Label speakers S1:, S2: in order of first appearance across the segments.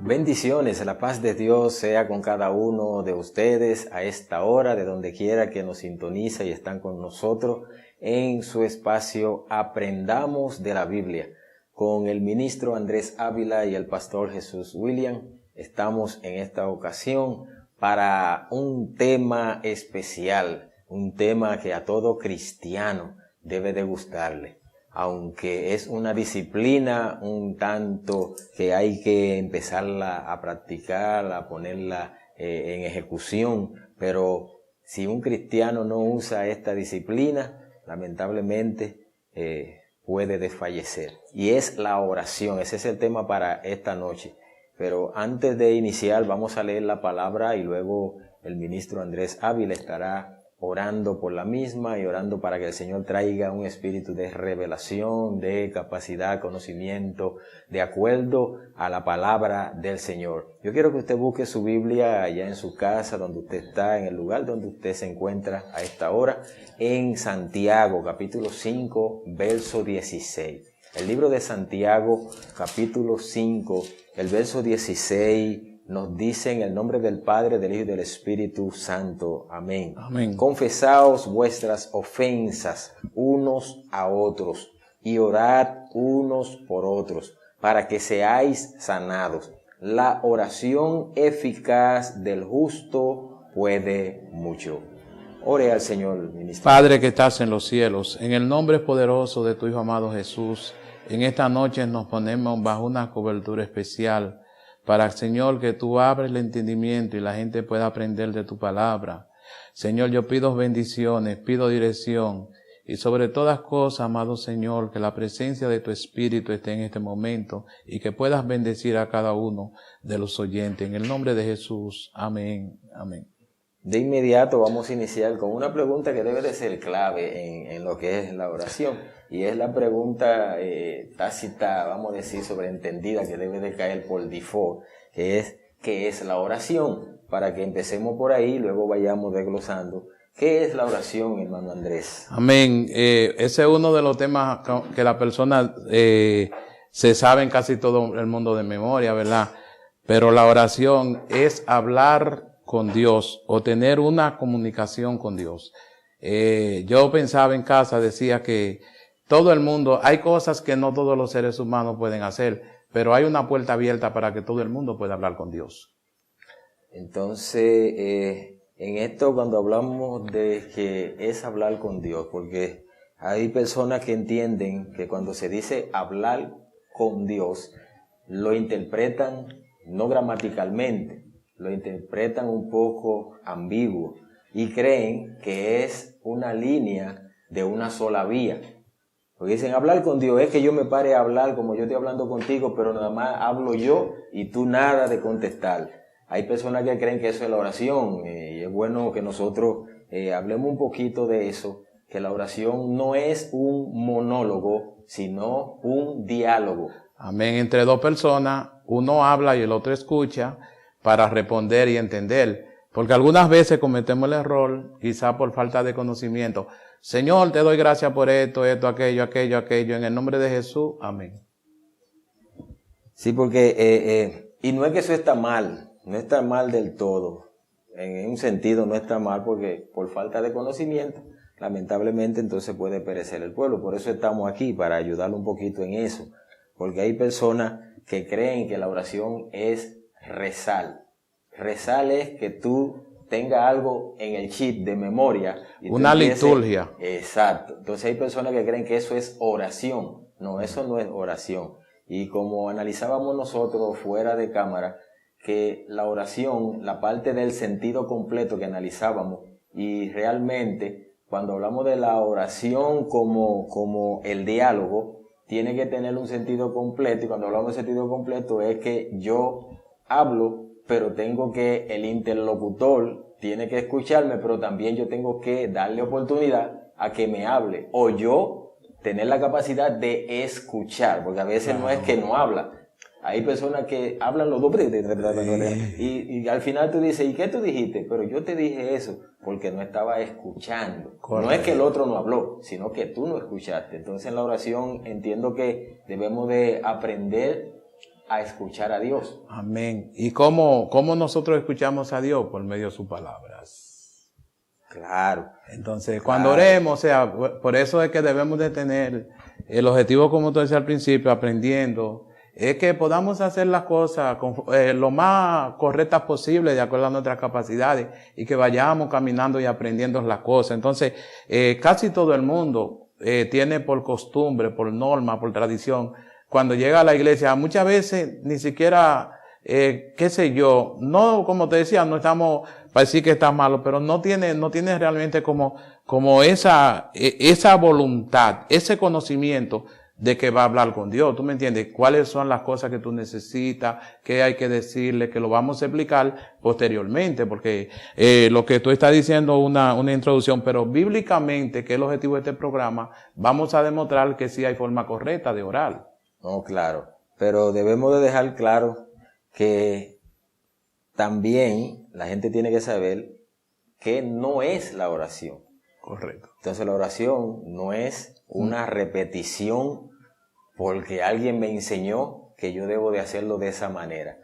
S1: Bendiciones, la paz de Dios sea con cada uno de ustedes a esta hora, de donde quiera que nos sintoniza y están con nosotros en su espacio Aprendamos de la Biblia. Con el ministro Andrés Ávila y el pastor Jesús William, estamos en esta ocasión para un tema especial, un tema que a todo cristiano debe de gustarle. Aunque es una disciplina un tanto que hay que empezarla a practicar, a ponerla en ejecución, pero si un cristiano no usa esta disciplina, lamentablemente puede desfallecer. Y es la oración, ese es el tema para esta noche. Pero antes de iniciar vamos a leer la palabra y luego el ministro Andrés Ávila estará orando por la misma y orando para que el Señor traiga un espíritu de revelación, de capacidad, conocimiento, de acuerdo a la palabra del Señor. Yo quiero que usted busque su Biblia allá en su casa, donde usted está, en el lugar donde usted se encuentra a esta hora, en Santiago, capítulo 5, verso 16. El libro de Santiago, capítulo 5, el verso 16, nos dice en el nombre del Padre, del Hijo y del Espíritu Santo. Amén.
S2: Amén.
S1: Confesaos vuestras ofensas unos a otros y orad unos por otros para que seáis sanados. La oración eficaz del justo puede mucho. Ore al Señor, ministro.
S2: Padre que estás en los cielos, en el nombre poderoso de tu Hijo amado Jesús, en esta noche nos ponemos bajo una cobertura especial para, Señor, que tú abres el entendimiento y la gente pueda aprender de tu palabra. Señor, yo pido bendiciones, pido dirección y sobre todas cosas, amado Señor, que la presencia de tu Espíritu esté en este momento y que puedas bendecir a cada uno de los oyentes. En el nombre de Jesús. Amén. Amén.
S1: De inmediato vamos a iniciar con una pregunta que debe de ser clave en lo que es la oración. Y es la pregunta tácita, vamos a decir, sobreentendida, que debe de caer por default, que es, ¿qué es la oración? Para que empecemos por ahí y luego vayamos desglosando. ¿Qué es la oración, hermano Andrés?
S2: Amén. Ese es uno de los temas que la persona se sabe en casi todo el mundo de memoria, ¿verdad? Pero la oración es hablar con Dios o tener una comunicación con Dios. Yo pensaba en casa, decía que todo el mundo, hay cosas que no todos los seres humanos pueden hacer, pero hay una puerta abierta para que todo el mundo pueda hablar con Dios.
S1: Entonces, en esto cuando hablamos de que es hablar con Dios, porque hay personas que entienden que cuando se dice hablar con Dios, lo interpretan no gramaticalmente, lo interpretan un poco ambiguo y creen que es una línea de una sola vía. Porque dicen, hablar con Dios es que yo me pare a hablar como yo estoy hablando contigo, pero nada más hablo yo y tú nada de contestar. Hay personas que creen que eso es la oración y es bueno que nosotros hablemos un poquito de eso, que la oración no es un monólogo, sino un diálogo.
S2: Amén. Entre dos personas, uno habla y el otro escucha para responder y entender. Porque algunas veces cometemos el error, quizá por falta de conocimiento. Señor, te doy gracias por esto, aquello, en el nombre de Jesús, amén.
S1: Sí, porque, y no es que eso está mal, no está mal del todo. En un sentido no está mal porque por falta de conocimiento, lamentablemente entonces puede perecer el pueblo. Por eso estamos aquí, para ayudarle un poquito en eso. Porque hay personas que creen que la oración es rezar. Rezar es que tú tenga algo en el chip de memoria. Y
S2: una liturgia.
S1: Exacto. Entonces hay personas que creen que eso es oración. No, eso no es oración. Y como analizábamos nosotros fuera de cámara, que la oración, la parte del sentido completo que analizábamos, y realmente cuando hablamos de la oración como el diálogo, tiene que tener un sentido completo. Y cuando hablamos de sentido completo es que yo hablo, pero tengo que, el interlocutor tiene que escucharme, pero también yo tengo que darle oportunidad a que me hable, o yo tener la capacidad de escuchar, porque a veces no es que no habla. Hay personas que hablan los dos y al final tú dices, ¿y qué tú dijiste? Pero yo te dije eso porque no estaba escuchando. Correcto. No es que el otro no habló, sino que tú no escuchaste. Entonces en la oración entiendo que debemos de aprender a escuchar a Dios.
S2: Amén. ¿Y cómo nosotros escuchamos a Dios? Por medio de sus palabras.
S1: Claro.
S2: Entonces, cuando oremos, o sea, por eso es que debemos de tener el objetivo, como tú decías al principio, aprendiendo, es que podamos hacer las cosas lo más correctas posible de acuerdo a nuestras capacidades y que vayamos caminando y aprendiendo las cosas. Entonces, casi todo el mundo tiene por costumbre, por norma, por tradición, cuando llega a la iglesia, muchas veces ni siquiera, qué sé yo, no, como te decía, no estamos para decir que está malo, pero no tiene realmente como esa voluntad, ese conocimiento de que va a hablar con Dios. ¿Tú me entiendes? ¿Cuáles son las cosas que tú necesitas? ¿Qué hay que decirle? Que lo vamos a explicar posteriormente, porque lo que tú estás diciendo una introducción, pero bíblicamente, que es el objetivo de este programa, vamos a demostrar que sí hay forma correcta de orar.
S1: No, claro, pero debemos de dejar claro que también la gente tiene que saber que no es la oración.
S2: Correcto.
S1: Entonces la oración no es una repetición porque alguien me enseñó que yo debo de hacerlo de esa manera.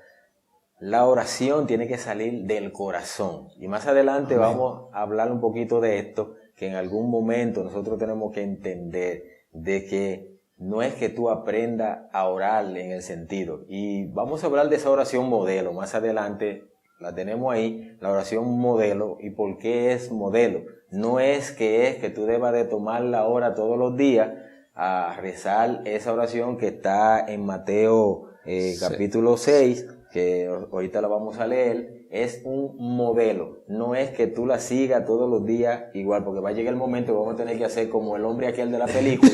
S1: La oración tiene que salir del corazón. Y más adelante vamos a hablar un poquito de esto, que en algún momento nosotros tenemos que entender de que no es que tú aprendas a orar en el sentido. Y vamos a hablar de esa oración modelo. Más adelante la tenemos ahí, la oración modelo. ¿Y por qué es modelo? No es que tú debas de tomar la hora todos los días a rezar esa oración que está en Mateo capítulo 6, que ahorita la vamos a leer. Es un modelo, no es que tú la sigas todos los días igual, porque va a llegar el momento que vamos a tener que hacer como el hombre aquel de la película,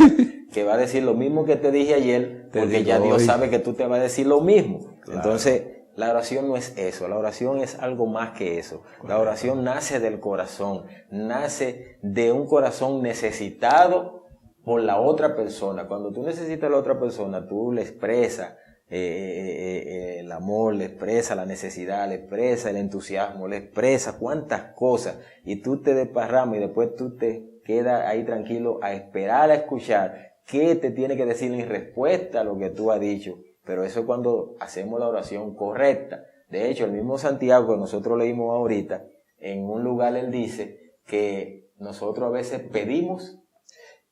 S1: que va a decir lo mismo que te dije ayer, porque ya Dios sabe que tú te vas a decir lo mismo. Claro. Entonces, la oración no es eso, la oración es algo más que eso. La oración nace del corazón, nace de un corazón necesitado por la otra persona. Cuando tú necesitas a la otra persona, tú le expresas el amor, le expresa la necesidad, le expresa el entusiasmo, le expresa cuántas cosas, y tú te desparramas y después tú te quedas ahí tranquilo a esperar a escuchar qué te tiene que decir en respuesta a lo que tú has dicho. Pero eso es cuando hacemos la oración correcta. De hecho, el mismo Santiago que nosotros leímos ahorita, en un lugar él dice que nosotros a veces pedimos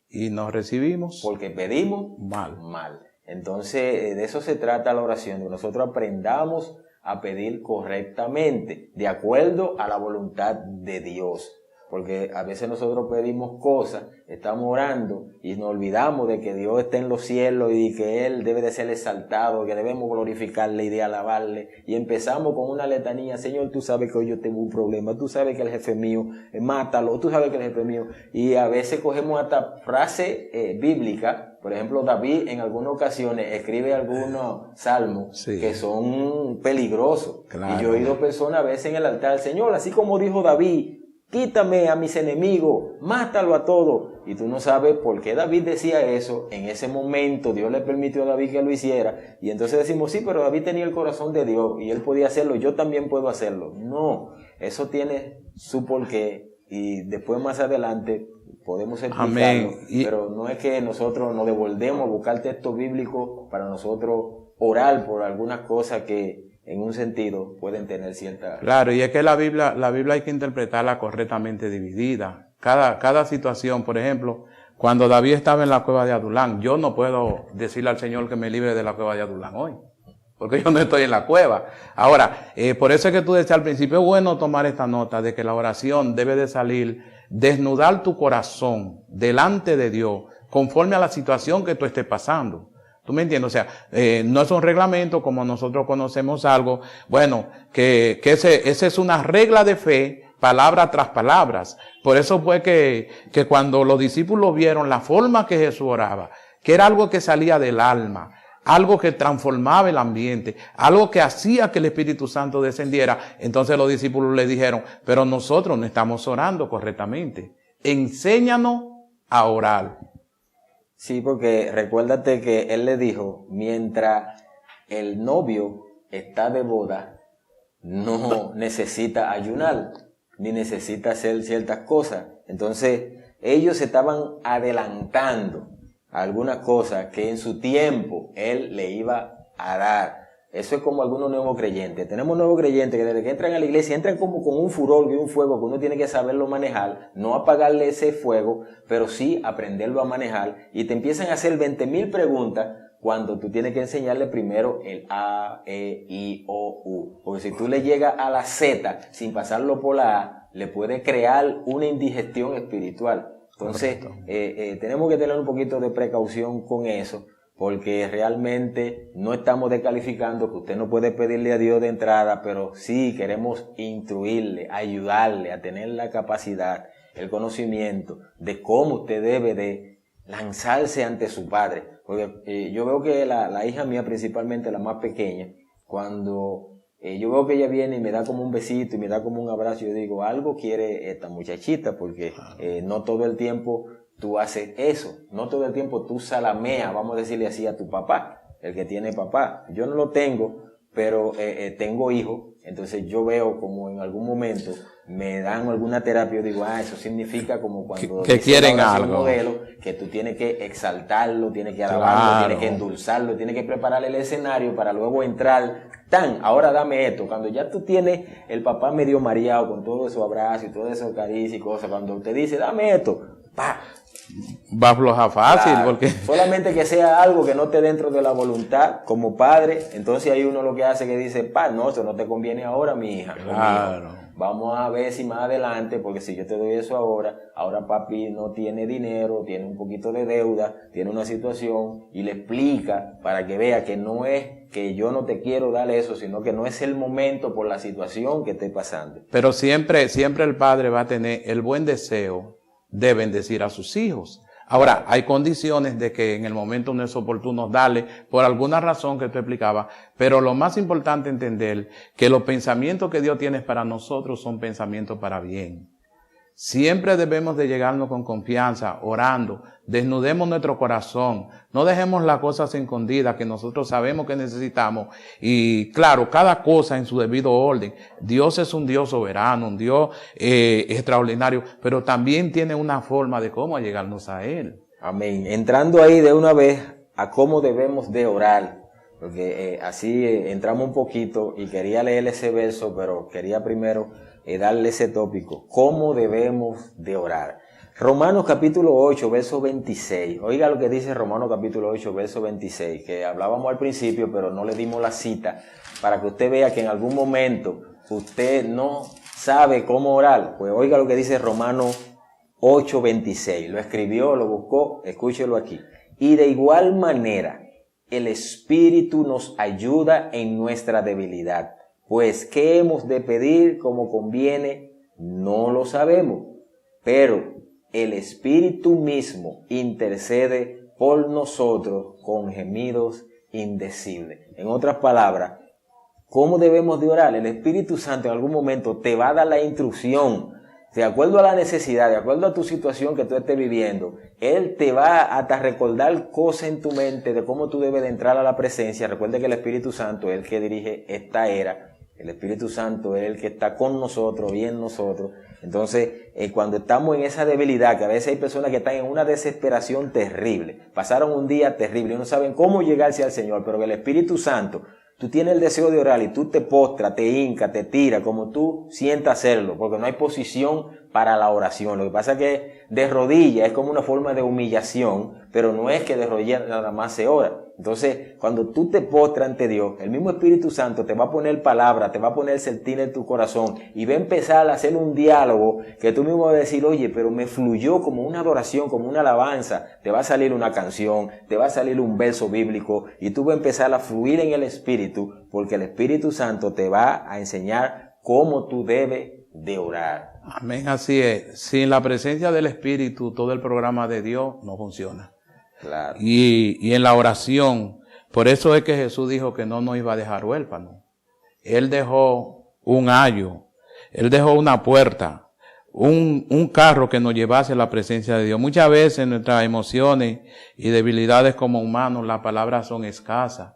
S2: y no recibimos
S1: porque pedimos mal. Entonces, de eso se trata la oración, de que nosotros aprendamos a pedir correctamente, de acuerdo a la voluntad de Dios. Porque a veces nosotros pedimos cosas, estamos orando y nos olvidamos de que Dios está en los cielos y que Él debe de ser exaltado, que debemos glorificarle y de alabarle. Y empezamos con una letanía: Señor, tú sabes que hoy yo tengo un problema, tú sabes que el jefe mío, mátalo, tú sabes que el jefe mío. Y a veces cogemos hasta frases bíblicas. Por ejemplo, David en algunas ocasiones escribe algunos salmos que son peligrosos. Claro. Y yo he oído personas a veces en el altar: Señor, así como dijo David, quítame a mis enemigos, mátalo a todos. Y tú no sabes por qué David decía eso. En ese momento Dios le permitió a David que lo hiciera. Y entonces decimos: sí, pero David tenía el corazón de Dios y él podía hacerlo, yo también puedo hacerlo. No, eso tiene su porqué. Y después más adelante podemos explicarlo. Pero no es que nosotros nos devolvemos a buscar textos bíblicos para nosotros orar por algunas cosas que en un sentido pueden tener cierta...
S2: Claro, y es que la Biblia hay que interpretarla correctamente dividida. Cada situación, por ejemplo, cuando David estaba en la cueva de Adulán, yo no puedo decirle al Señor que me libre de la cueva de Adulán hoy, porque yo no estoy en la cueva. Ahora, por eso es que tú decías al principio, es bueno tomar esta nota de que la oración debe de salir, desnudar tu corazón delante de Dios, conforme a la situación que tú estés pasando. ¿Tú me entiendes? O sea, no es un reglamento como nosotros conocemos algo. Bueno, que ese es una regla de fe, palabra tras palabras. Por eso fue que cuando los discípulos vieron la forma que Jesús oraba, que era algo que salía del alma, algo que transformaba el ambiente, algo que hacía que el Espíritu Santo descendiera, entonces los discípulos le dijeron: pero nosotros no estamos orando correctamente. Enséñanos a orar.
S1: Sí, porque recuérdate que él le dijo: mientras el novio está de boda, no necesita ayunar, ni necesita hacer ciertas cosas. Entonces, ellos estaban adelantando algunas cosas que en su tiempo él le iba a dar. Eso es como algunos nuevos creyentes. Tenemos nuevos creyentes que desde que entran a la iglesia entran como con un furor y un fuego que uno tiene que saberlo manejar, no apagarle ese fuego, pero sí aprenderlo a manejar, y te empiezan a hacer 20,000 preguntas cuando tú tienes que enseñarle primero el A, E, I, O, U. Porque si tú le llegas a la Z sin pasarlo por la A, le puede crear una indigestión espiritual. Entonces, tenemos que tener un poquito de precaución con eso, porque realmente no estamos descalificando que usted no puede pedirle a Dios de entrada, pero sí queremos instruirle, ayudarle a tener la capacidad, el conocimiento de cómo usted debe de lanzarse ante su padre. Porque yo veo que la hija mía, principalmente la más pequeña, cuando yo veo que ella viene y me da como un besito y me da como un abrazo, yo digo, algo quiere esta muchachita, porque no todo el tiempo tú haces eso, no todo el tiempo tú salameas, vamos a decirle así, a tu papá, el que tiene papá. Yo no lo tengo, pero tengo hijos, entonces yo veo como en algún momento me dan alguna terapia, yo digo, eso significa como cuando
S2: que quieren algo,
S1: modelo, que tú tienes que exaltarlo, tienes que alabarlo, tienes que endulzarlo, tienes que prepararle el escenario para luego entrar, ahora dame esto. Cuando ya tú tienes el papá medio mareado con todo esos abrazos y todo eso caricia y cosas, cuando usted dice, dame esto, ¡pa!
S2: Va a aflojar fácil, claro, porque
S1: solamente que sea algo que no esté dentro de la voluntad como padre, entonces ahí uno lo que hace es que dice, no, eso no te conviene ahora, mi hija.
S2: Claro.
S1: Vamos a ver si más adelante, porque si yo te doy eso ahora papi no tiene dinero, tiene un poquito de deuda, tiene una situación, y le explica para que vea que no es que yo no te quiero dar eso, sino que no es el momento por la situación que esté pasando.
S2: Pero siempre el padre va a tener el buen deseo de bendecir a sus hijos. Ahora, hay condiciones de que en el momento no es oportuno darle, por alguna razón que tú explicabas, pero lo más importante es entender que los pensamientos que Dios tiene para nosotros son pensamientos para bien. Siempre debemos de llegarnos con confianza, orando, desnudemos nuestro corazón, no dejemos las cosas escondidas que nosotros sabemos que necesitamos, y claro, cada cosa en su debido orden. Dios es un Dios soberano, un Dios extraordinario, pero también tiene una forma de cómo llegarnos a Él.
S1: Amén. Entrando ahí de una vez a cómo debemos de orar, porque así entramos un poquito y quería leer ese verso, pero quería primero darle ese tópico, cómo debemos de orar. Romanos capítulo 8, verso 26. Oiga lo que dice Romanos capítulo 8, verso 26, que hablábamos al principio, pero no le dimos la cita, para que usted vea que en algún momento usted no sabe cómo orar. Pues oiga lo que dice Romanos 8, 26. Lo escribió, lo buscó, escúchelo aquí. Y de igual manera, el Espíritu nos ayuda en nuestra debilidad. Pues, ¿qué hemos de pedir como conviene? No lo sabemos, pero el Espíritu mismo intercede por nosotros con gemidos indecibles. En otras palabras, ¿cómo debemos de orar? El Espíritu Santo en algún momento te va a dar la instrucción, de acuerdo a la necesidad, de acuerdo a tu situación que tú estés viviendo. Él te va hasta recordar cosas en tu mente de cómo tú debes de entrar a la presencia. Recuerde que el Espíritu Santo es el que dirige esta era. El Espíritu Santo es el que está con nosotros y en nosotros. Entonces, cuando estamos en esa debilidad, que a veces hay personas que están en una desesperación terrible, pasaron un día terrible y no saben cómo llegarse al Señor, pero que el Espíritu Santo, tú tienes el deseo de orar y tú te postras, te hincas, te tiras, como tú sientas hacerlo, porque no hay posición para la oración. Lo que pasa es que de rodillas es como una forma de humillación, pero no es que de rodillas nada más se ora. Entonces, cuando tú te postras ante Dios, el mismo Espíritu Santo te va a poner palabra, te va a poner sentir en tu corazón y va a empezar a hacer un diálogo que tú mismo vas a decir, oye, pero me fluyó como una adoración, como una alabanza. Te va a salir una canción, te va a salir un verso bíblico y tú vas a empezar a fluir en el Espíritu, porque el Espíritu Santo te va a enseñar cómo tú debes de orar.
S2: Amén, así es. Sin la presencia del Espíritu, todo el programa de Dios no funciona.
S1: Claro.
S2: Y en la oración, por eso es que Jesús dijo que no nos iba a dejar huérfanos. Él dejó un ayo, Él dejó una puerta, un carro que nos llevase a la presencia de Dios. Muchas veces nuestras emociones y debilidades como humanos, las palabras son escasas.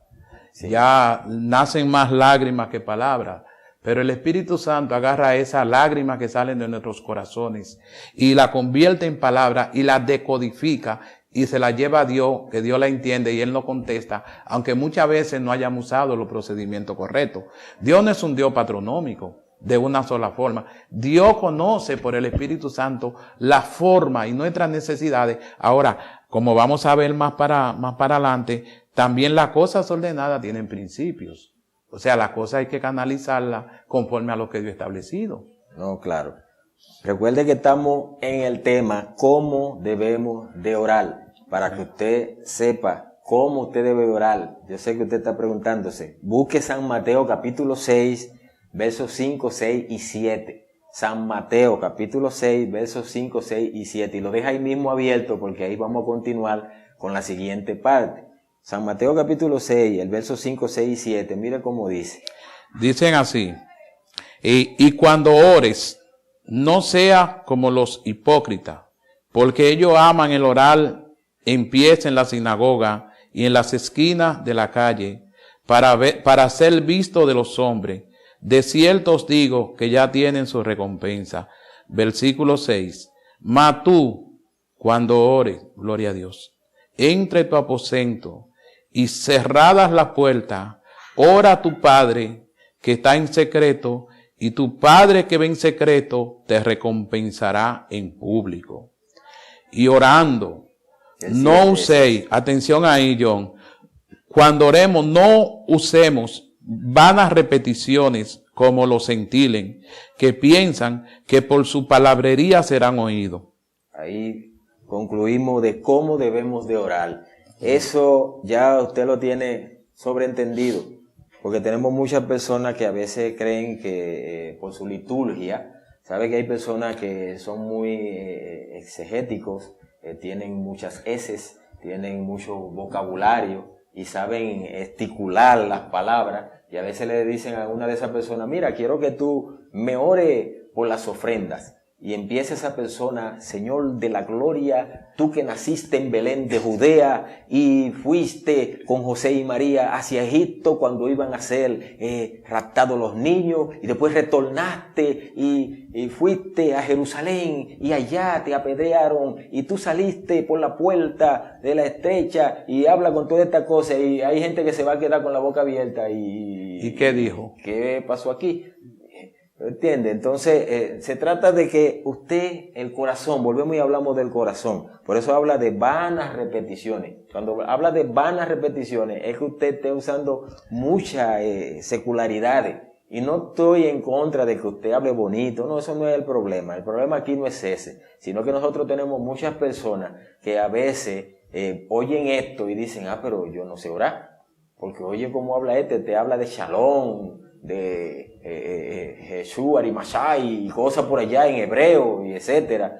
S2: Sí. Ya nacen más lágrimas que palabras. Pero el Espíritu Santo agarra esas lágrimas que salen de nuestros corazones y la convierte en palabras y las decodifica y se la lleva a Dios, que Dios la entiende y Él no contesta, aunque muchas veces no hayamos usado los procedimientos correctos. Dios no es un Dios patronómico de una sola forma. Dios conoce por el Espíritu Santo la forma y nuestras necesidades. Ahora, como vamos a ver más para adelante, también las cosas ordenadas tienen principios. O sea, las cosas hay que canalizarlas conforme a lo que Dios ha establecido.
S1: No, claro. Recuerde que estamos en el tema cómo debemos de orar, para que usted sepa cómo usted debe orar. Yo sé que usted está preguntándose. Busque San Mateo capítulo 6, versos 5, 6 y 7. San Mateo capítulo 6, versos 5, 6 y 7. Y lo deja ahí mismo abierto porque ahí vamos a continuar con la siguiente parte. San Mateo capítulo 6, el verso 5, 6 y 7. Mire cómo dice.
S2: Dicen así. Y cuando ores, no sea como los hipócritas, porque ellos aman el orar en pies en la sinagoga y en las esquinas de la calle, para ser visto de los hombres. De cierto os digo que ya tienen su recompensa. Versículo 6. Mas tú, cuando ores, gloria a Dios, entre tu aposento y cerradas las puertas, ora a tu Padre que está en secreto, y tu Padre que ve en secreto te recompensará en público. Y orando, no uséis, atención ahí, John, cuando oremos, no usemos vanas repeticiones como los gentiles, que piensan que por su palabrería serán oídos.
S1: Ahí concluimos de cómo debemos de orar. Eso ya usted lo tiene sobreentendido, porque tenemos muchas personas que a veces creen que por su liturgia, sabe que hay personas que son muy exegéticos, tienen muchas eses, tienen mucho vocabulario y saben esticular las palabras, y a veces le dicen a una de esas personas, mira, quiero que tú me ore por las ofrendas. Y empieza esa persona, Señor de la gloria, tú que naciste en Belén de Judea y fuiste con José y María hacia Egipto cuando iban a ser raptados los niños, y después retornaste y fuiste a Jerusalén y allá te apedrearon y tú saliste por la puerta de la estrecha, y habla con toda esta cosa, y hay gente que se va a quedar con la boca abierta.
S2: ¿Y qué dijo?
S1: ¿Qué pasó aquí? ¿Entiende? Entonces, se trata de que usted, el corazón, volvemos y hablamos del corazón. Por eso habla de vanas repeticiones. Cuando habla de vanas repeticiones, es que usted esté usando muchas secularidades. Y no estoy en contra de que usted hable bonito. No, eso no es el problema. El problema aquí no es ese. Sino que nosotros tenemos muchas personas que a veces oyen esto y dicen, pero yo no sé orar. Porque oye cómo habla te habla de shalom, de Jesús, Arimasai y cosas por allá en hebreo y etcétera.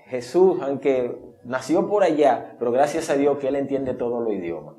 S1: Jesús, aunque nació por allá, pero gracias a Dios que Él entiende todos los idiomas.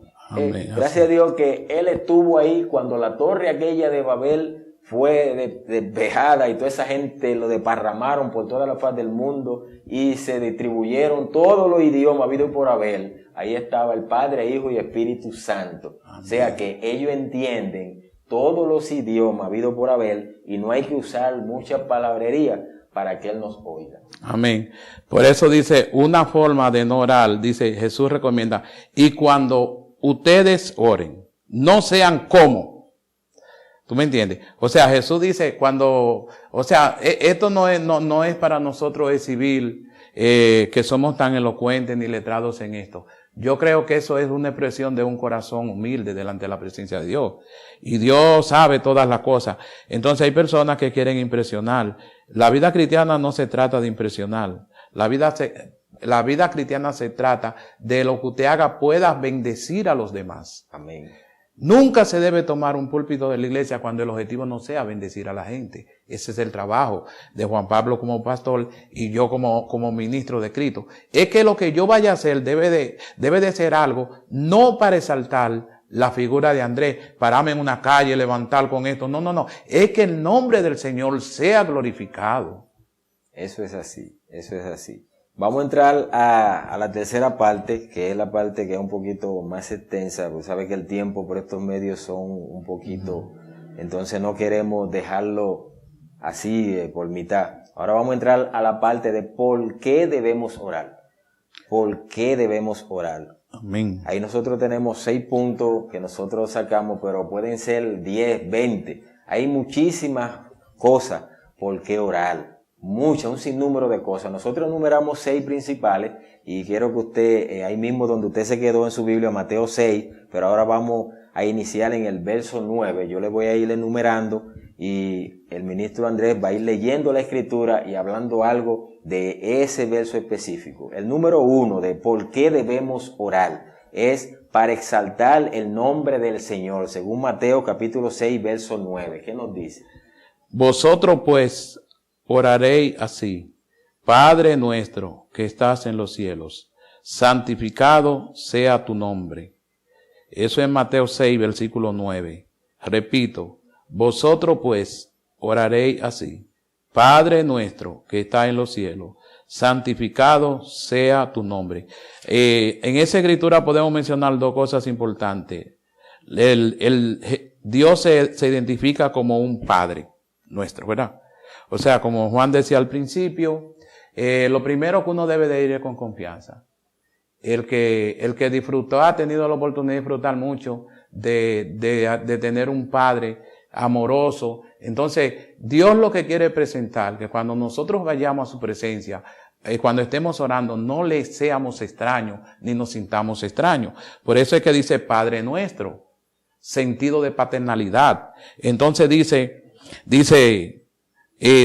S1: Gracias a Dios que Él estuvo ahí cuando la torre aquella de Babel fue despejada y toda esa gente lo desparramaron por toda la faz del mundo y se distribuyeron todos los idiomas habidos por haber. Ahí estaba el Padre, Hijo y Espíritu Santo. Amén. O sea que ellos entienden todos los idiomas habidos por haber, y no hay que usar mucha palabrería para que Él nos oiga.
S2: Amén. Por eso dice, una forma de no orar, dice, Jesús recomienda, y cuando ustedes oren, no sean como. ¿Tú me entiendes? O sea, Jesús dice esto no es para nosotros exhibir que somos tan elocuentes ni letrados en esto. Yo creo que eso es una expresión de un corazón humilde delante de la presencia de Dios. Y Dios sabe todas las cosas. Entonces hay personas que quieren impresionar. La vida cristiana no se trata de impresionar. La vida cristiana se trata de lo que usted haga pueda bendecir a los demás.
S1: Amén.
S2: Nunca se debe tomar un púlpito de la iglesia cuando el objetivo no sea bendecir a la gente. Ese es el trabajo de Juan Pablo como pastor y yo como ministro de Cristo. Es que lo que yo vaya a hacer debe de ser algo no para exaltar la figura de Andrés, pararme en una calle, levantar con esto. No. Es que el nombre del Señor sea glorificado.
S1: Eso es así. Vamos a entrar a la tercera parte, que es la parte que es un poquito más extensa, porque sabe que el tiempo por estos medios son un poquito, entonces no queremos dejarlo así por mitad. Ahora vamos a entrar a la parte de por qué debemos orar. ¿por qué debemos orar?
S2: Amén.
S1: Ahí nosotros tenemos 6 puntos que nosotros sacamos, pero pueden ser 10, 20. Hay muchísimas cosas por qué orar. Muchas, un sinnúmero de cosas. Nosotros enumeramos 6 principales y quiero que usted, ahí mismo donde usted se quedó en su Biblia, Mateo 6, pero ahora vamos a iniciar en el verso 9. Yo le voy a ir enumerando y el ministro Andrés va a ir leyendo la escritura y hablando algo de ese verso específico. El número 1 de por qué debemos orar es para exaltar el nombre del Señor, según Mateo capítulo 6, verso 9. ¿Qué nos dice?
S2: Vosotros pues oraréis así: Padre nuestro que estás en los cielos, santificado sea tu nombre. Eso es Mateo 6, versículo 9. Repito, vosotros pues oraréis así: Padre nuestro que está en los cielos, santificado sea tu nombre. En esa escritura podemos mencionar 2 cosas importantes. Dios se identifica como un Padre nuestro, ¿verdad? O sea, como Juan decía al principio, lo primero que uno debe de ir es con confianza. El que disfrutó, ha tenido la oportunidad de disfrutar mucho de tener un Padre amoroso. Entonces, Dios lo que quiere presentar, que cuando nosotros vayamos a su presencia, cuando estemos orando, no le seamos extraños, ni nos sintamos extraños. Por eso es que dice Padre nuestro, sentido de paternalidad. Entonces dice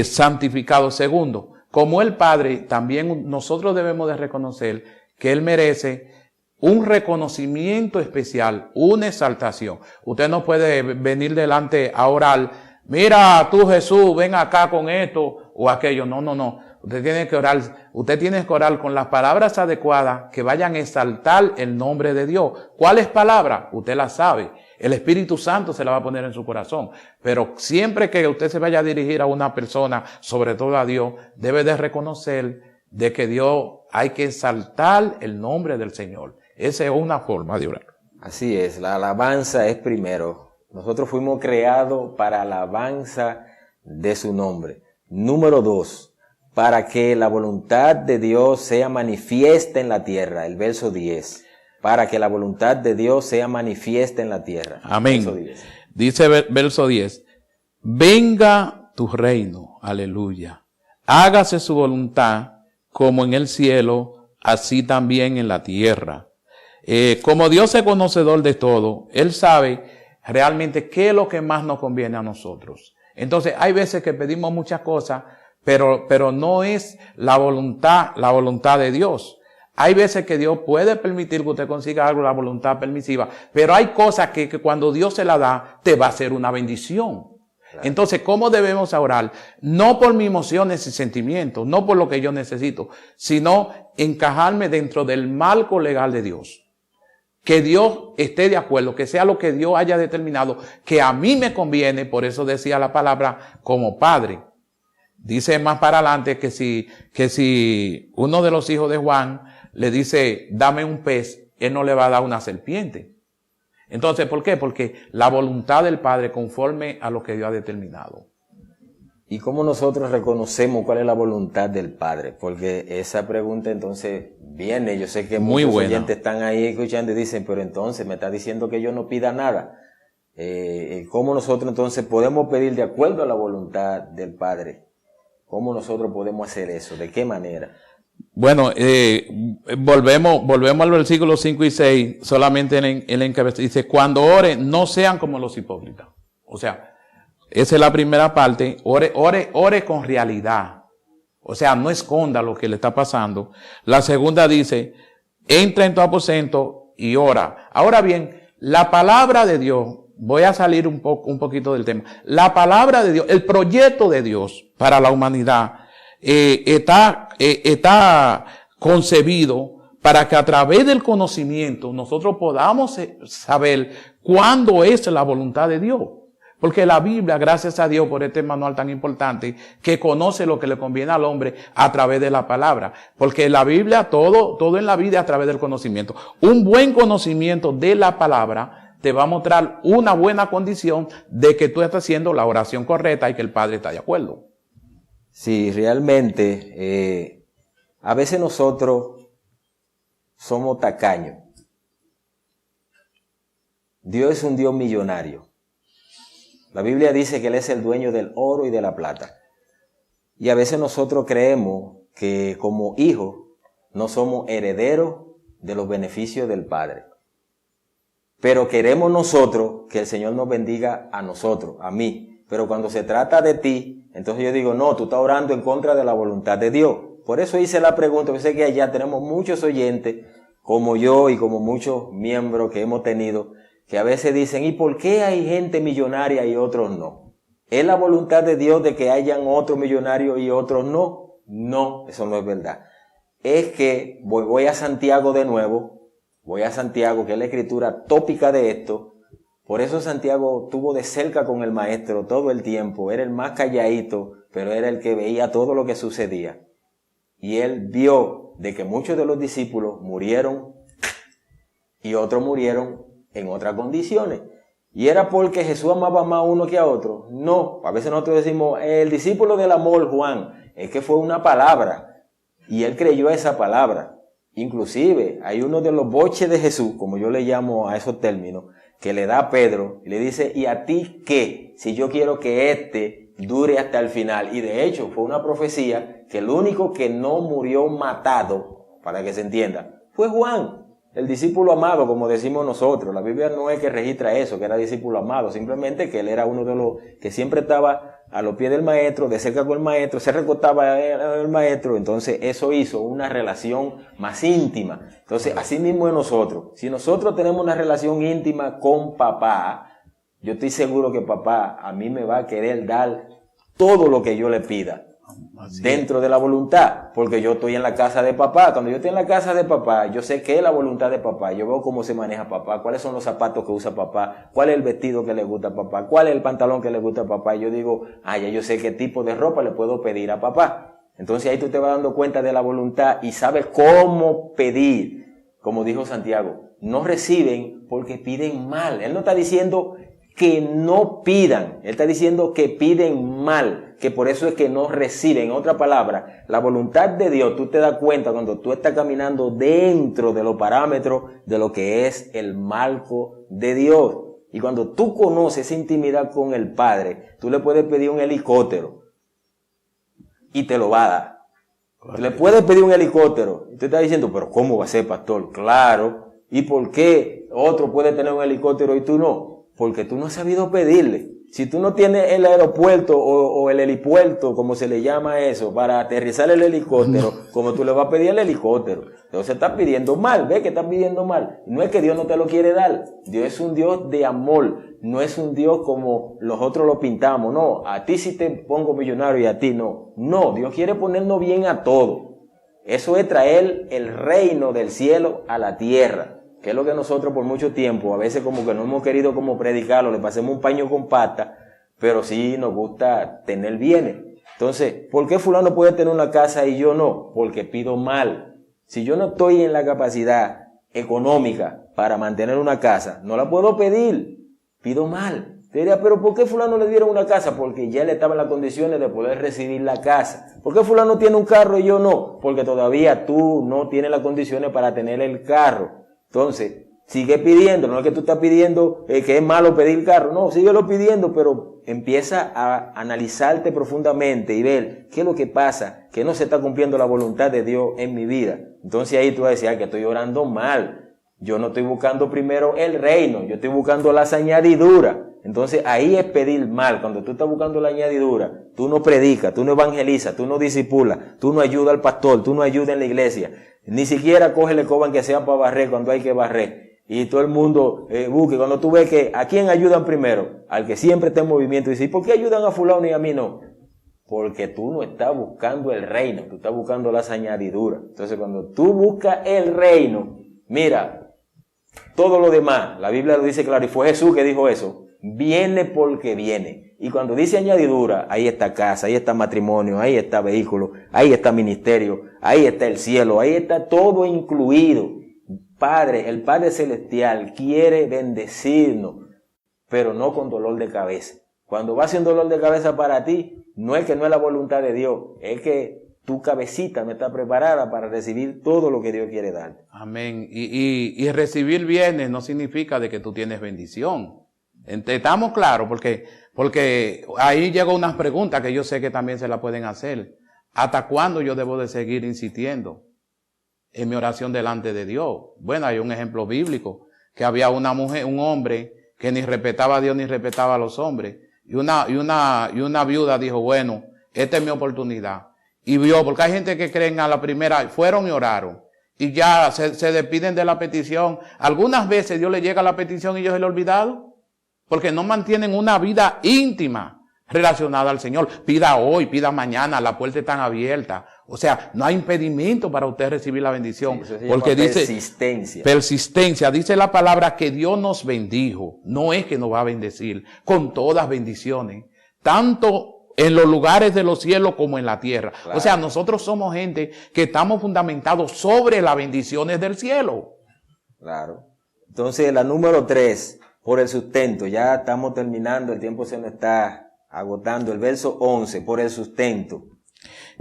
S2: santificado. Segundo, como el Padre, también nosotros debemos de reconocer que Él merece un reconocimiento especial, una exaltación. Usted no puede venir delante a orar: mira tú, Jesús, ven acá con esto o aquello. No. Usted tiene que orar con las palabras adecuadas que vayan a exaltar el nombre de Dios. ¿Cuáles palabras? Usted las sabe. El Espíritu Santo se la va a poner en su corazón. Pero siempre que usted se vaya a dirigir a una persona, sobre todo a Dios, debe de reconocer de que Dios hay que exaltar el nombre del Señor. Esa es una forma de orar.
S1: Así es, la alabanza es primero. Nosotros fuimos creados para alabanza de su nombre. Número 2, para que la voluntad de Dios sea manifiesta en la tierra. El verso 10. Para que la voluntad de Dios sea manifiesta en la tierra.
S2: Amén. Dice verso 10. Venga tu reino. Aleluya. Hágase su voluntad como en el cielo, así también en la tierra. Como Dios es conocedor de todo, Él sabe realmente qué es lo que más nos conviene a nosotros. Entonces, hay veces que pedimos muchas cosas, pero no es la voluntad de Dios. Hay veces que Dios puede permitir que usted consiga algo, la voluntad permisiva, pero hay cosas que cuando Dios se la da, te va a ser una bendición. Claro. Entonces, ¿cómo debemos orar? No por mis emociones y sentimientos, no por lo que yo necesito, sino encajarme dentro del marco legal de Dios. Que Dios esté de acuerdo, que sea lo que Dios haya determinado, que a mí me conviene. Por eso decía la palabra como Padre. Dice más para adelante que si uno de los hijos de Juan le dice, dame un pez, él no le va a dar una serpiente. Entonces, ¿por qué? Porque la voluntad del Padre conforme a lo que Dios ha determinado.
S1: ¿Y cómo nosotros reconocemos cuál es la voluntad del Padre? Porque esa pregunta entonces viene, yo sé que muchos oyentes están ahí escuchando y dicen, pero entonces me está diciendo que yo no pida nada. ¿Cómo nosotros entonces podemos pedir de acuerdo a la voluntad del Padre? ¿Cómo nosotros podemos hacer eso? ¿De qué manera?
S2: Bueno, volvemos al versículo 5 y 6, solamente en el encabezado. Dice, cuando oren, no sean como los hipócritas. O sea, esa es la primera parte. Ore con realidad. O sea, no esconda lo que le está pasando. La segunda dice, entra en tu aposento y ora. Ahora bien, la palabra de Dios, voy a salir un poquito del tema. La palabra de Dios, el proyecto de Dios para la humanidad, está concebido para que a través del conocimiento nosotros podamos saber cuándo es la voluntad de Dios. Porque la Biblia, gracias a Dios por este manual tan importante, que conoce lo que le conviene al hombre a través de la palabra. Porque la Biblia, todo en la vida es a través del conocimiento. Un buen conocimiento de la palabra te va a mostrar una buena condición de que tú estás haciendo la oración correcta y que el Padre está de acuerdo.
S1: Sí, realmente, a veces nosotros somos tacaños. Dios es un Dios millonario. La Biblia dice que Él es el dueño del oro y de la plata. Y a veces nosotros creemos que como hijos no somos herederos de los beneficios del Padre. Pero queremos nosotros que el Señor nos bendiga a nosotros, a mí. Pero cuando se trata de ti, entonces yo digo, no, tú estás orando en contra de la voluntad de Dios. Por eso hice la pregunta, yo sé que allá tenemos muchos oyentes, como yo y como muchos miembros que hemos tenido, que a veces dicen, ¿y por qué hay gente millonaria y otros no? ¿Es la voluntad de Dios de que hayan otros millonarios y otros no? No, eso no es verdad. Es que voy a Santiago de nuevo, voy a Santiago, que es la escritura tópica de esto. Por eso Santiago estuvo de cerca con el maestro todo el tiempo, era el más calladito, pero era el que veía todo lo que sucedía. Y él vio de que muchos de los discípulos murieron y otros murieron en otras condiciones. ¿Y era porque Jesús amaba más a uno que a otro? No, a veces nosotros decimos, el discípulo del amor, Juan, es que fue una palabra y él creyó esa palabra. Inclusive hay uno de los boches de Jesús, como yo le llamo a esos términos, que le da a Pedro y le dice, ¿y a ti qué? Si yo quiero que este dure hasta el final. Y de hecho fue una profecía que el único que no murió matado, para que se entienda, fue Juan, el discípulo amado, como decimos nosotros. La Biblia no es que registra eso, que era discípulo amado, simplemente que él era uno de los que siempre estaba a los pies del maestro, de cerca con el maestro, se recostaba el maestro. Entonces eso hizo una relación más íntima. Entonces así mismo es nosotros. Si nosotros tenemos una relación íntima con papá, yo estoy seguro que papá a mí me va a querer dar todo lo que yo le pida. Dentro de la voluntad, porque yo estoy en la casa de papá. Cuando yo estoy en la casa de papá, yo sé qué es la voluntad de papá. Yo veo cómo se maneja papá, cuáles son los zapatos que usa papá, cuál es el vestido que le gusta a papá, cuál es el pantalón que le gusta a papá. Y yo digo, ya yo sé qué tipo de ropa le puedo pedir a papá. Entonces ahí tú te vas dando cuenta de la voluntad y sabes cómo pedir. Como dijo Santiago, no reciben porque piden mal. Él no está diciendo que no pidan, él está diciendo que piden mal, que por eso es que no reciben. En otra palabra, la voluntad de Dios, tú te das cuenta cuando tú estás caminando dentro de los parámetros de lo que es el marco de Dios. Y cuando tú conoces esa intimidad con el Padre, tú le puedes pedir un helicóptero y te lo va a dar. Tú le puedes pedir un helicóptero y te está diciendo, pero ¿cómo va a ser, pastor? Claro. ¿Y por qué otro puede tener un helicóptero y tú no? Porque tú no has sabido pedirle. Si tú no tienes el aeropuerto o el helipuerto, como se le llama eso, para aterrizar el helicóptero, como tú le vas a pedir el helicóptero. Entonces estás pidiendo mal, ve que estás pidiendo mal. No es que Dios no te lo quiere dar. Dios es un Dios de amor. No es un Dios como los otros lo pintamos. No, a ti sí te pongo millonario y a ti no. No, Dios quiere ponernos bien a todos. Eso es traer el reino del cielo a la tierra. Que es lo que nosotros por mucho tiempo, a veces como que no hemos querido como predicarlo, le pasemos un paño con pata, pero sí nos gusta tener bienes. Entonces, ¿por qué fulano puede tener una casa y yo no? Porque pido mal. Si yo no estoy en la capacidad económica para mantener una casa, no la puedo pedir, pido mal. Te diría, pero ¿por qué fulano le dieron una casa? Porque ya le estaba en las condiciones de poder recibir la casa. ¿Por qué fulano tiene un carro y yo no? Porque todavía tú no tienes las condiciones para tener el carro. Entonces, sigue pidiendo, no es que tú estás pidiendo que es malo pedir carro, no, síguelo pidiendo, pero empieza a analizarte profundamente y ver qué es lo que pasa, que no se está cumpliendo la voluntad de Dios en mi vida. Entonces ahí tú vas a decir, que estoy orando mal, yo no estoy buscando primero el reino, yo estoy buscando las añadiduras. Entonces ahí es pedir mal. Cuando tú estás buscando la añadidura, tú no predicas, tú no evangelizas, tú no discipulas, tú no ayudas al pastor, tú no ayudas en la iglesia. Ni siquiera coge el coban que sea para barrer cuando hay que barrer. Y todo el mundo busque. Cuando tú ves que ¿a quién ayudan primero? Al que siempre está en movimiento. Y dice, ¿y por qué ayudan a fulano y a mí no? Porque tú no estás buscando el reino, tú estás buscando las añadiduras. Entonces cuando tú buscas el reino, mira, todo lo demás, la Biblia lo dice claro, y fue Jesús que dijo eso, viene porque viene. Y cuando dice añadidura, ahí está casa, ahí está matrimonio, ahí está vehículo, ahí está ministerio, ahí está el cielo, ahí está todo incluido. Padre, el Padre Celestial quiere bendecirnos, pero no con dolor de cabeza. Cuando va a ser un dolor de cabeza para ti, no es que no es la voluntad de Dios, es que tu cabecita no está preparada para recibir todo lo que Dios quiere darte.
S2: Amén. Y recibir bienes no significa de que tú tienes bendición. Estamos claros, porque ahí llegan unas preguntas que yo sé que también se la pueden hacer. ¿Hasta cuándo yo debo de seguir insistiendo en mi oración delante de Dios? Bueno, hay un ejemplo bíblico, que había una mujer, un hombre que ni respetaba a Dios ni respetaba a los hombres. Y una viuda dijo, bueno, esta es mi oportunidad. Y vio, porque hay gente que creen a la primera, fueron y oraron. Y ya se despiden de la petición. Algunas veces Dios le llega la petición y ellos se le han olvidado. Porque no mantienen una vida íntima relacionada al Señor. Pida hoy, pida mañana, la puerta está abierta. O sea, no hay impedimento para usted recibir la bendición.
S1: Sí,
S2: porque dice
S1: persistencia.
S2: Persistencia. Dice la palabra que Dios nos bendijo. No es que nos va a bendecir. Con todas bendiciones. Tanto en los lugares de los cielos como en la tierra. Claro. O sea, nosotros somos gente que estamos fundamentados sobre las bendiciones del cielo.
S1: Claro. Entonces, la número 3, por el sustento. Ya estamos terminando, el tiempo se nos está agotando. El verso 11, por el sustento.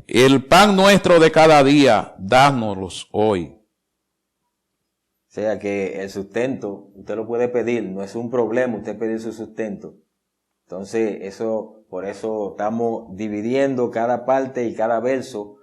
S2: El pan nuestro de cada día, dánoslos hoy.
S1: O sea que el sustento, usted lo puede pedir, no es un problema usted pedir su sustento. Entonces, por eso estamos dividiendo cada parte y cada verso.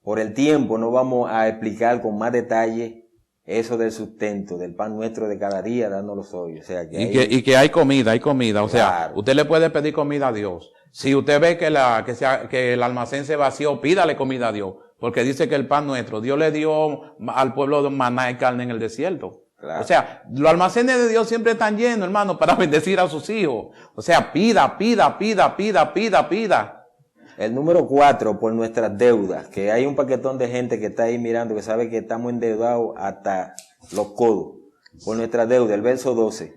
S1: Por el tiempo no vamos a explicar con más detalle eso del sustento, del pan nuestro de cada día, dándolos hoy. O sea,
S2: que hay comida. O
S1: claro.
S2: sea, usted le puede pedir comida a Dios. Si usted ve que el almacén se vació, pídale comida a Dios. Porque dice que el pan nuestro, Dios le dio al pueblo de maná y carne en el desierto. Claro. O sea, los almacenes de Dios siempre están llenos, hermano, para bendecir a sus hijos. O sea, pida.
S1: El número 4, por nuestras deudas, que hay un paquetón de gente que está ahí mirando, que sabe que estamos endeudados hasta los codos. Por nuestras deudas, el verso 12.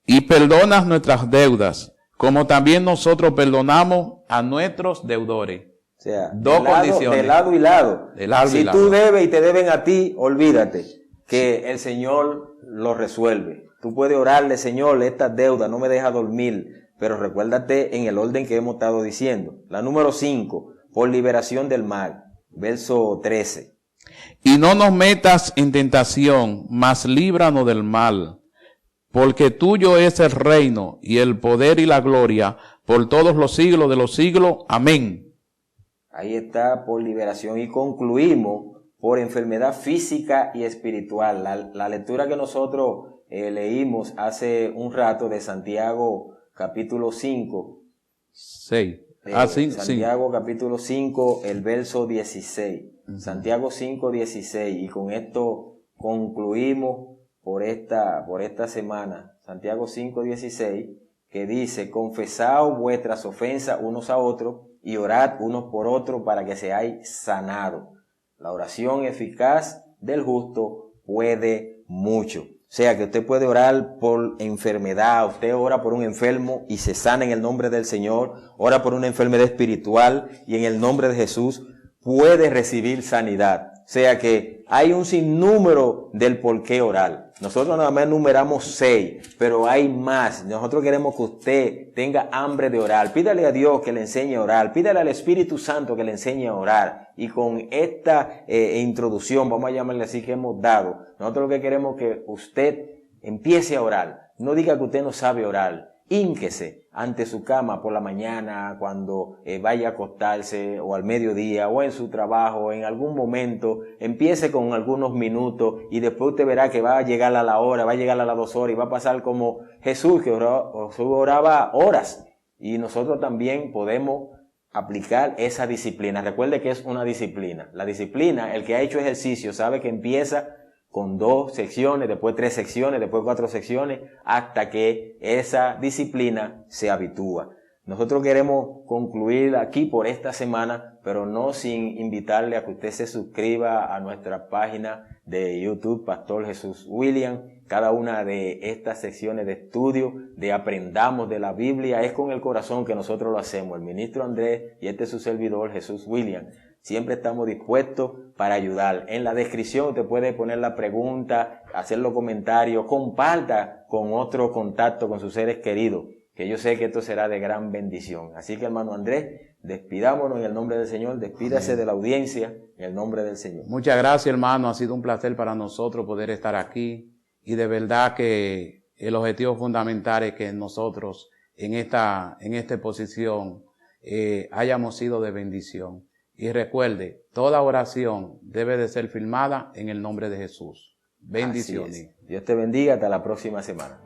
S2: Y perdonas nuestras deudas, como también nosotros perdonamos a nuestros deudores.
S1: O sea,
S2: dos condiciones.
S1: De lado y lado. Si tú debes y te deben a ti, olvídate que el Señor lo resuelve. Tú puedes orarle, Señor, estas deudas no me deja dormir. Pero recuérdate en el orden que hemos estado diciendo. La número 5, por liberación del mal. Verso 13.
S2: Y no nos metas en tentación, mas líbranos del mal. Porque tuyo es el reino y el poder y la gloria por todos los siglos de los siglos. Amén.
S1: Ahí está, por liberación. Y concluimos por enfermedad física y espiritual. La lectura que nosotros leímos hace un rato de Santiago capítulo 5.
S2: 6.
S1: Santiago capítulo 5, el verso 16. Santiago 5, 16. Y con esto concluimos por esta semana. Santiago 5, 16, que dice, confesaos vuestras ofensas unos a otros y orad unos por otros para que seáis sanados. La oración eficaz del justo puede mucho. O sea, que usted puede orar por enfermedad, usted ora por un enfermo y se sana en el nombre del Señor, ora por una enfermedad espiritual y en el nombre de Jesús puede recibir sanidad. O sea que hay un sinnúmero del por qué orar. Nosotros nada más enumeramos 6, pero hay más. Nosotros queremos que usted tenga hambre de orar. Pídale a Dios que le enseñe a orar. Pídale al Espíritu Santo que le enseñe a orar. Y con esta introducción, vamos a llamarle así, que hemos dado, nosotros lo que queremos es que usted empiece a orar. No diga que usted no sabe orar. Hínquese ante su cama por la mañana, cuando vaya a acostarse, o al mediodía, o en su trabajo, en algún momento. Empiece con algunos minutos y después usted verá que va a llegar a la hora, va a llegar a las 2 horas y va a pasar como Jesús, que oraba horas. Y nosotros también podemos aplicar esa disciplina. Recuerde que es una disciplina. La disciplina, el que ha hecho ejercicio sabe que empieza con 2 secciones, después 3 secciones, después 4 secciones, hasta que esa disciplina se habitúa. Nosotros queremos concluir aquí por esta semana, pero no sin invitarle a que usted se suscriba a nuestra página de YouTube, Pastor Jesús William. Cada una de estas secciones de estudio, de Aprendamos de la Biblia, es con el corazón que nosotros lo hacemos. El ministro Andrés y este es su servidor, Jesús William. Siempre estamos dispuestos para ayudar. En la descripción usted puede poner la pregunta, hacer los comentarios, comparta con otro contacto, con sus seres queridos, que yo sé que esto será de gran bendición. Así que, hermano Andrés, despidámonos en el nombre del Señor, despídase de la audiencia en el nombre del Señor.
S2: Muchas gracias, hermano, ha sido un placer para nosotros poder estar aquí y de verdad que el objetivo fundamental es que nosotros en esta exposición hayamos sido de bendición. Y recuerde, toda oración debe de ser firmada en el nombre de Jesús. Bendiciones.
S1: Dios te bendiga, hasta la próxima semana.